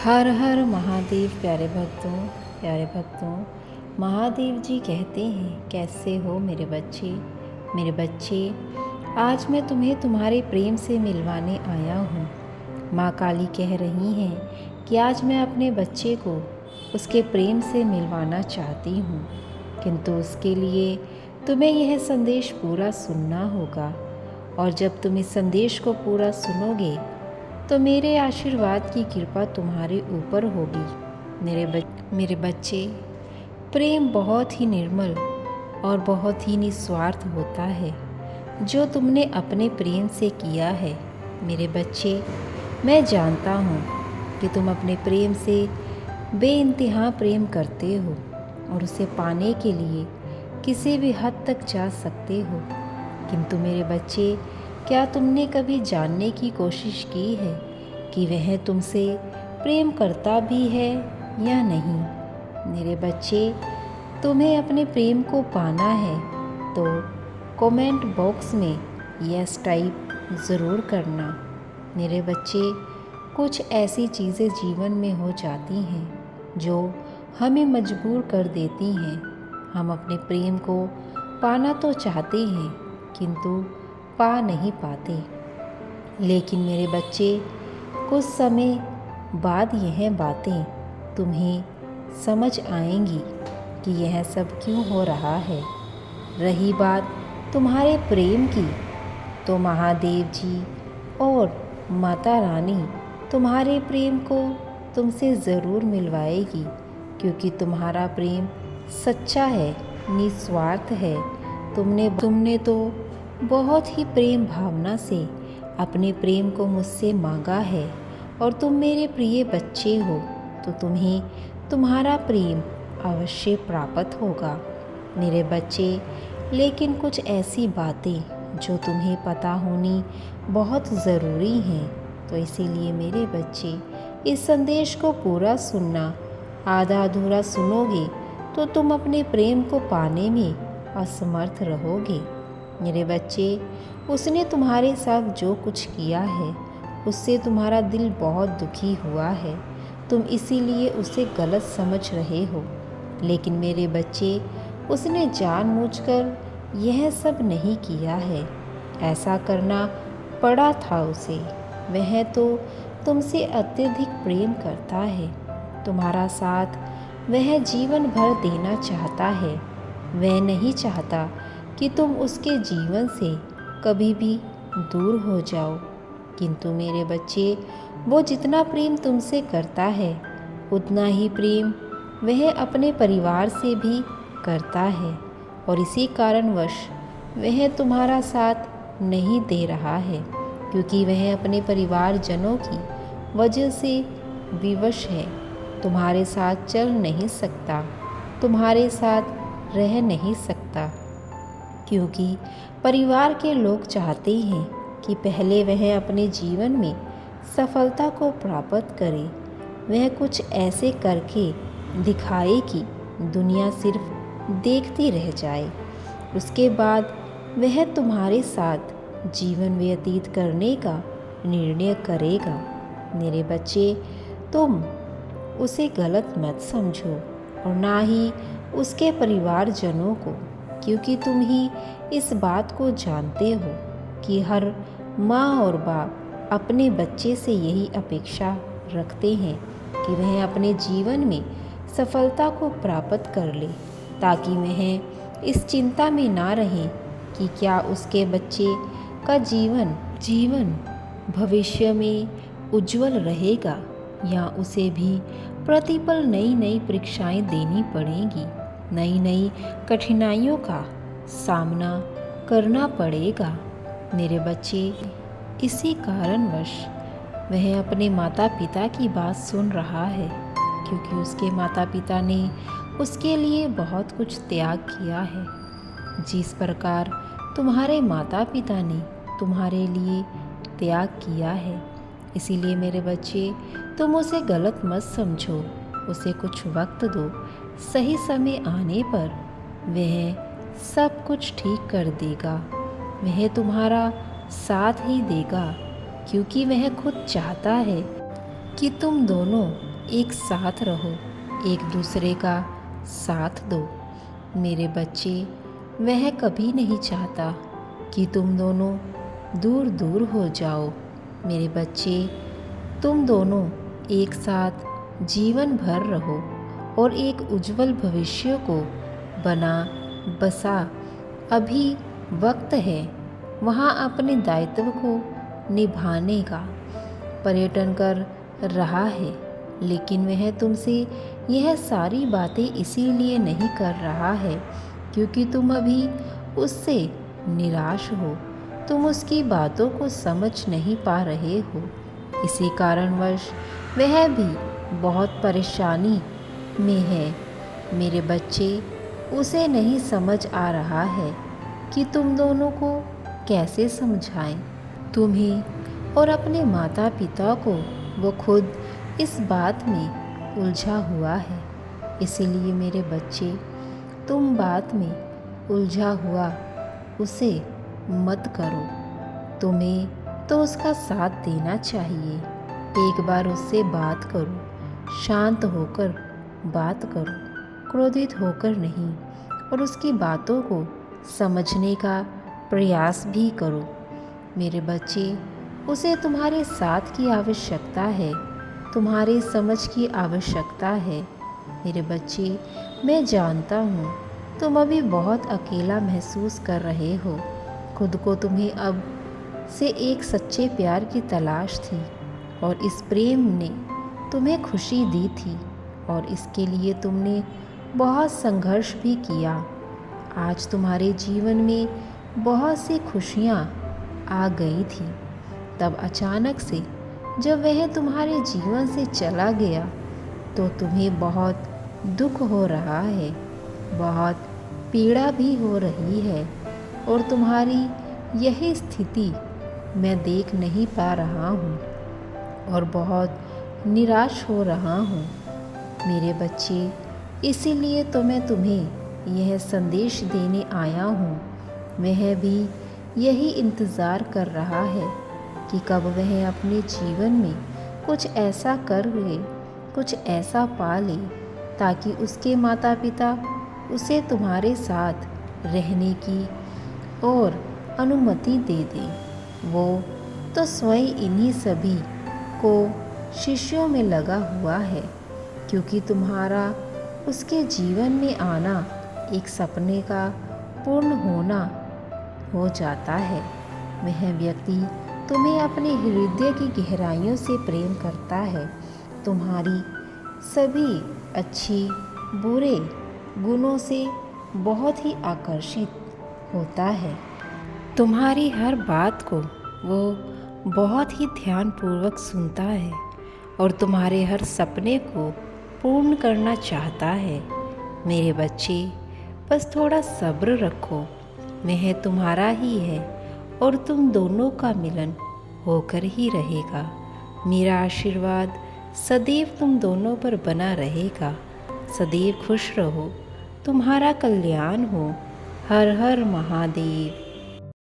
हर हर महादेव। प्यारे भक्तों, महादेव जी कहते हैं, कैसे हो मेरे बच्चे। आज मैं तुम्हें तुम्हारे प्रेम से मिलवाने आया हूँ। माँ काली कह रही हैं कि आज मैं अपने बच्चे को उसके प्रेम से मिलवाना चाहती हूँ, किंतु उसके लिए तुम्हें यह संदेश पूरा सुनना होगा। और जब तुम इस संदेश को पूरा सुनोगे तो मेरे आशीर्वाद की कृपा तुम्हारे ऊपर होगी। मेरे बच्चे, प्रेम बहुत ही निर्मल और बहुत ही निस्वार्थ होता है जो तुमने अपने प्रेम से किया है। मेरे बच्चे, मैं जानता हूँ कि तुम अपने प्रेम से बेइंतहा प्रेम करते हो और उसे पाने के लिए किसी भी हद तक जा सकते हो। किंतु मेरे बच्चे, क्या तुमने कभी जानने की कोशिश की है कि वह तुमसे प्रेम करता भी है या नहीं? मेरे बच्चे, तुम्हें अपने प्रेम को पाना है तो कमेंट बॉक्स में यस टाइप ज़रूर करना। मेरे बच्चे, कुछ ऐसी चीज़ें जीवन में हो जाती हैं जो हमें मजबूर कर देती हैं। हम अपने प्रेम को पाना तो चाहते हैं किंतु पा नहीं पाते। लेकिन मेरे बच्चे, कुछ समय बाद यह बातें तुम्हें समझ आएंगी कि यह सब क्यों हो रहा है। रही बात तुम्हारे प्रेम की, तो महादेव जी और माता रानी तुम्हारे प्रेम को तुमसे ज़रूर मिलवाएगी, क्योंकि तुम्हारा प्रेम सच्चा है, निस्वार्थ है। तुमने तो बहुत ही प्रेम भावना से अपने प्रेम को मुझसे मांगा है और तुम मेरे प्रिय बच्चे हो, तो तुम्हें तुम्हारा प्रेम अवश्य प्राप्त होगा। मेरे बच्चे, लेकिन कुछ ऐसी बातें जो तुम्हें पता होनी बहुत ज़रूरी हैं, तो इसीलिए मेरे बच्चे, इस संदेश को पूरा सुनना। आधा अधूरा सुनोगे तो तुम अपने प्रेम को पाने में असमर्थ रहोगे। मेरे बच्चे, उसने तुम्हारे साथ जो कुछ किया है उससे तुम्हारा दिल बहुत दुखी हुआ है। तुम इसीलिए उसे गलत समझ रहे हो। लेकिन मेरे बच्चे, उसने जानबूझकर यह सब नहीं किया है। ऐसा करना पड़ा था उसे। वह तो तुमसे अत्यधिक प्रेम करता है। तुम्हारा साथ वह जीवन भर देना चाहता है। वह नहीं चाहता कि तुम उसके जीवन से कभी भी दूर हो जाओ। किंतु मेरे बच्चे, वो जितना प्रेम तुमसे करता है उतना ही प्रेम वह अपने परिवार से भी करता है, और इसी कारणवश वह तुम्हारा साथ नहीं दे रहा है, क्योंकि वह अपने परिवारजनों की वजह से विवश है। तुम्हारे साथ चल नहीं सकता, तुम्हारे साथ रह नहीं सकता, क्योंकि परिवार के लोग चाहते हैं कि पहले वह अपने जीवन में सफलता को प्राप्त करे। वह कुछ ऐसे करके दिखाए कि दुनिया सिर्फ देखती रह जाए। उसके बाद वह तुम्हारे साथ जीवन व्यतीत करने का निर्णय करेगा। मेरे बच्चे, तुम उसे गलत मत समझो और ना ही उसके परिवारजनों को, क्योंकि तुम ही इस बात को जानते हो कि हर माँ और बाप अपने बच्चे से यही अपेक्षा रखते हैं कि वह अपने जीवन में सफलता को प्राप्त कर ले, ताकि वह इस चिंता में ना रहे कि क्या उसके बच्चे का जीवन भविष्य में उज्जवल रहेगा या उसे भी प्रतिपल नई नई परीक्षाएं देनी पड़ेंगी, नई नई कठिनाइयों का सामना करना पड़ेगा। मेरे बच्चे, इसी कारणवश वह अपने माता पिता की बात सुन रहा है, क्योंकि उसके माता पिता ने उसके लिए बहुत कुछ त्याग किया है। जिस प्रकार तुम्हारे माता पिता ने तुम्हारे लिए त्याग किया है, इसीलिए मेरे बच्चे, तुम उसे गलत मत समझो। उसे कुछ वक्त दो, सही समय आने पर वह सब कुछ ठीक कर देगा। वह तुम्हारा साथ ही देगा, क्योंकि वह खुद चाहता है कि तुम दोनों एक साथ रहो, एक दूसरे का साथ दो। मेरे बच्चे, वह कभी नहीं चाहता कि तुम दोनों दूर दूर हो जाओ। मेरे बच्चे, तुम दोनों एक साथ जीवन भर रहो और एक उज्जवल भविष्य को बना बसा। अभी वक्त है वहाँ अपने दायित्व को निभाने का। पर्यटन कर रहा है, लेकिन वह तुमसे यह सारी बातें इसीलिए नहीं कर रहा है क्योंकि तुम अभी उससे निराश हो। तुम उसकी बातों को समझ नहीं पा रहे हो। इसी कारणवश वह भी बहुत परेशानी में है। मेरे बच्चे, उसे नहीं समझ आ रहा है कि तुम दोनों को कैसे समझाएं। तुम्हें और अपने माता पिता को वो खुद इस बात में उलझा हुआ है। इसीलिए मेरे बच्चे, तुम बात में उलझा हुआ उसे मत करो। तुम्हें तो उसका साथ देना चाहिए। एक बार उससे बात करो, शांत होकर बात करो, क्रोधित होकर नहीं, और उसकी बातों को समझने का प्रयास भी करो। मेरे बच्चे, उसे तुम्हारे साथ की आवश्यकता है, तुम्हारे समझ की आवश्यकता है। मेरे बच्चे, मैं जानता हूँ तुम अभी बहुत अकेला महसूस कर रहे हो। खुद को तुम्हें अब से एक सच्चे प्यार की तलाश थी और इस प्रेम ने तुम्हें खुशी दी थी और इसके लिए तुमने बहुत संघर्ष भी किया। आज तुम्हारे जीवन में बहुत सी खुशियाँ आ गई थी। तब अचानक से जब वह तुम्हारे जीवन से चला गया तो तुम्हें बहुत दुख हो रहा है, बहुत पीड़ा भी हो रही है और तुम्हारी यही स्थिति मैं देख नहीं पा रहा हूँ और बहुत निराश हो रहा हूँ। मेरे बच्चे, इसीलिए तो मैं तुम्हें यह संदेश देने आया हूँ। वह भी यही इंतज़ार कर रहा है कि कब वह अपने जीवन में कुछ ऐसा कर ले, कुछ ऐसा पा ले ताकि उसके माता पिता उसे तुम्हारे साथ रहने की और अनुमति दे दें। वो तो स्वयं इन्हीं सभी को शिष्यों में लगा हुआ है क्योंकि तुम्हारा उसके जीवन में आना एक सपने का पूर्ण होना हो जाता है। वह व्यक्ति तुम्हें अपने हृदय की गहराइयों से प्रेम करता है, तुम्हारी सभी अच्छी बुरे गुणों से बहुत ही आकर्षित होता है। तुम्हारी हर बात को वो बहुत ही ध्यानपूर्वक सुनता है और तुम्हारे हर सपने को पूर्ण करना चाहता है। मेरे बच्चे, बस थोड़ा सब्र रखो। वह तुम्हारा ही है और तुम दोनों का मिलन होकर ही रहेगा। मेरा आशीर्वाद सदैव तुम दोनों पर बना रहेगा। सदैव खुश रहो। तुम्हारा कल्याण हो। हर हर महादेव।